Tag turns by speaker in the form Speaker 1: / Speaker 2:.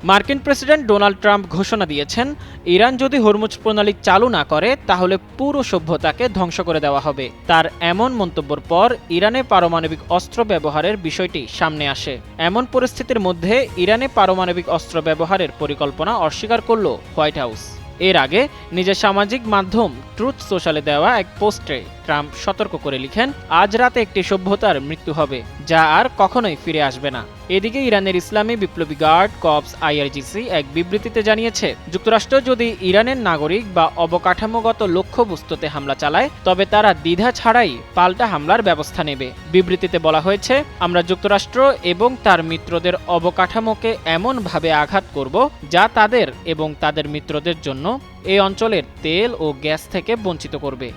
Speaker 1: মার্কিন president Donald Trump ঘোষণা দিয়েছেন, ইরান যদি হরমুজ প্রণালী চালু না করে তাহলে পুরো সভ্যতাকে ধ্বংস করে দেওয়া হবে। তার এমন মন্তব্যের পর ইরানে পারমাণবিক অস্ত্র ব্যবহারের বিষয়টি সামনে আসে। এমন পরিস্থিতির মধ্যে ইরানে পারমাণবিক অস্ত্র ব্যবহারের পরিকল্পনা অস্বীকার করল হোয়াইট হাউস। এর আগে নিজের সামাজিক মাধ্যম ট্রুথ সোশ্যালে দেওয়া এক পোস্টে ট্রাম্প সতর্ক করে লিখেন, আজ রাতে একটি সভ্যতার মৃত্যু হবে যা আর কখনোই ফিরে আসবে না। এদিকে ইরানের ইসলামী বিপ্লবী গার্ড কর্পস আইআরজিসি এক বিবৃতিতে জানিয়েছে, যুক্তরাষ্ট্র যদি ইরানের নাগরিক বা অবকাঠামোগত লক্ষ্যবস্তুতে হামলা চালায় তবে তারা দ্বিধা ছাড়াই পাল্টা হামলার ব্যবস্থা নেবে। বিবৃতিতে বলা হয়েছে, আমরা যুক্তরাষ্ট্র এবং তার মিত্রদের অবকাঠামোকে এমনভাবে আঘাত করব যা তাদের এবং তাদের মিত্রদের জন্য এই অঞ্চলের তেল ও গ্যাস থেকে বঞ্চিত করবে।